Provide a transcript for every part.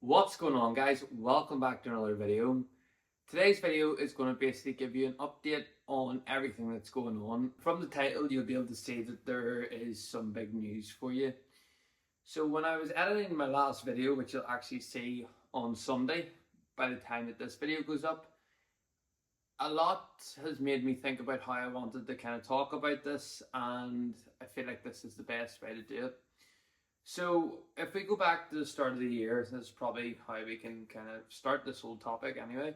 What's going on, guys? Welcome back to another video. Today's video is going to basically give you an update on everything that's going on. From the title, you'll be able to see that there is some big news for you. So when I was editing my last video, which you'll actually see on Sunday by the time that this video goes up, a lot has made me think about how I wanted to kind of talk about this, and I feel like this is the best way to do it. So, if we go back to the start of the year, this is probably how we can kind of start this whole topic anyway.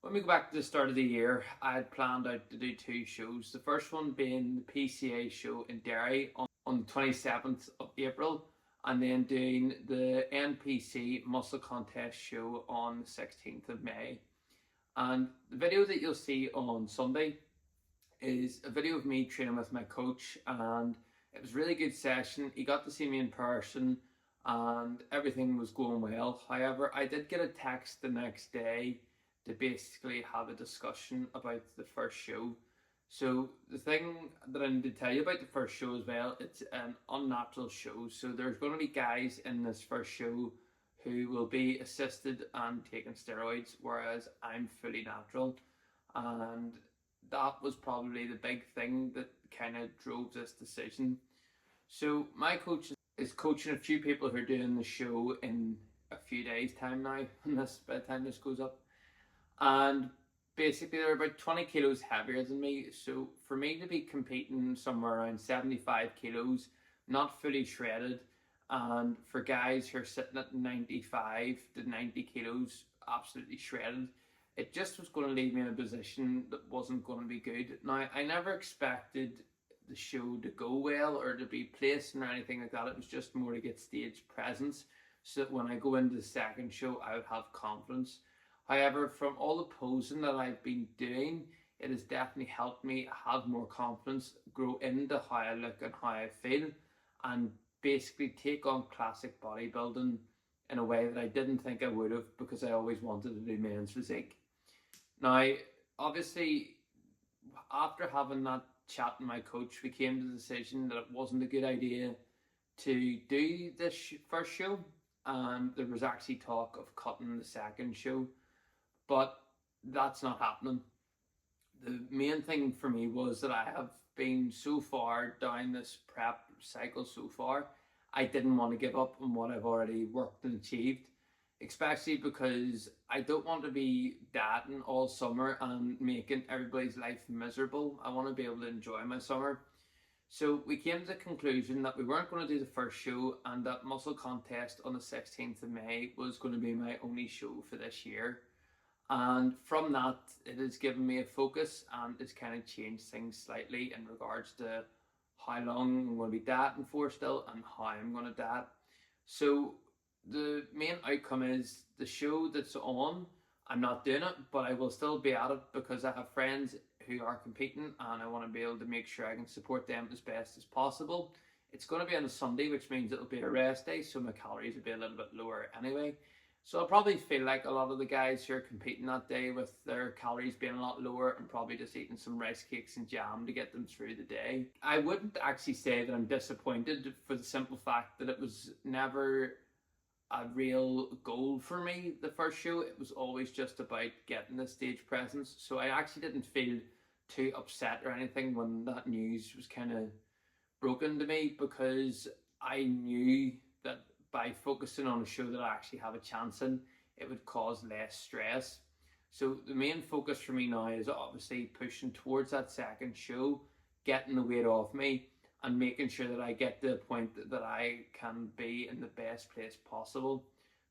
When we go back to the start of the year, I had planned out to do two shows. The first one being the PCA show in Derry on the 27th of April, and then doing the NPC Muscle Contest show on the 16th of May. And the video that you'll see on Sunday is a video of me training with my coach, and it was a really good session. He got to see me in person and everything was going well. However, I did get a text the next day to basically have a discussion about the first show. So the thing that I need to tell you about the first show as well, it's an unnatural show. So there's going to be guys in this first show who will be assisted and taking steroids, whereas I'm fully natural. And that was probably the big thing that kind of drove this decision. So my coach is coaching a few people who are doing the show in a few days' time now, by the time this goes up. And basically they're about 20 kilos heavier than me. So for me to be competing somewhere around 75 kilos, not fully shredded, and for guys who are sitting at 95 to 90 kilos, absolutely shredded, it just was going to leave me in a position that wasn't going to be good. Now, I never expected the show to go well or to be placing or anything like that. It was just more to get stage presence so that when I go into the second show, I would have confidence. However, from all the posing that I've been doing, it has definitely helped me have more confidence, grow into how I look and how I feel, and basically take on classic bodybuilding in a way that I didn't think I would have, because I always wanted to do men's physique. Now, obviously, after having that chat with my coach, we came to the decision that it wasn't a good idea to do this first show, and there was actually talk of cutting the second show, but that's not happening. The main thing for me was that I have been so far down this prep cycle so far, I didn't want to give up on what I've already worked and achieved, especially because I don't want to be dieting all summer and making everybody's life miserable. I want to be able to enjoy my summer. So we came to the conclusion that we weren't going to do the first show, and that Muscle Contest on the 16th of May was going to be my only show for this year. And from that, it has given me a focus, and it's kind of changed things slightly in regards to how long I'm going to be dieting for still and how I'm going to diet. So the main outcome is the show that's on, I'm not doing it, but I will still be at it because I have friends who are competing and I want to be able to make sure I can support them as best as possible. It's going to be on a Sunday, which means it'll be a rest day, so my calories will be a little bit lower anyway. So I'll probably feel like a lot of the guys who are competing that day with their calories being a lot lower and probably just eating some rice cakes and jam to get them through the day. I wouldn't actually say that I'm disappointed, for the simple fact that it was never a real goal for me, the first show. It was always just about getting the stage presence. So I actually didn't feel too upset or anything when that news was kind of broken to me, because I knew that by focusing on a show that I actually have a chance in, it would cause less stress. So the main focus for me now is obviously pushing towards that second show, getting the weight off me, and making sure that I get to the point that I can be in the best place possible.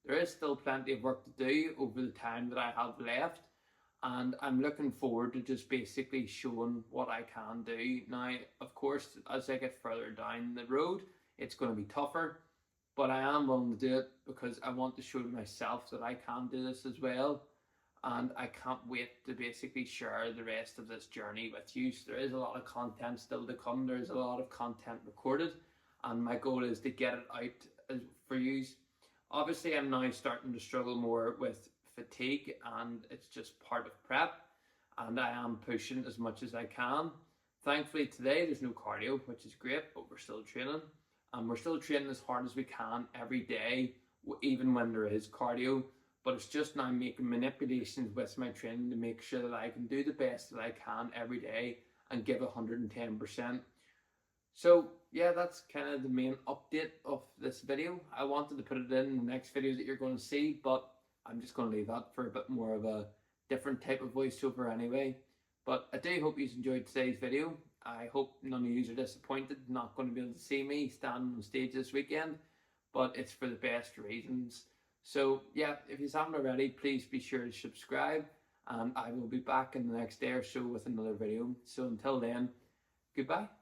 There is still plenty of work to do over the time that I have left, and I'm looking forward to just basically showing what I can do. Now, of course, as I get further down the road, it's going to be tougher, but I am willing to do it because I want to show to myself that I can do this as well. And I can't wait to basically share the rest of this journey with you. So there is a lot of content still to come. There's a lot of content recorded, and my goal is to get it out for you. Obviously, I'm now starting to struggle more with fatigue, and it's just part of prep, and I am pushing as much as I can. Thankfully today there's no cardio, which is great, but we're still training, and we're still training as hard as we can every day even when there is cardio. But it's just now making manipulations with my training to make sure that I can do the best that I can every day and give 110%. So yeah, that's kind of the main update of this video. I wanted to put it in the next video that you're going to see, but I'm just going to leave that for a bit more of a different type of voiceover anyway. But I do hope you enjoyed today's video. I hope none of you are disappointed not going to be able to see me standing on stage this weekend, but it's for the best reasons. So yeah, if you haven't already, please be sure to subscribe, and I will be back in the next day or so with another video. So until then, goodbye.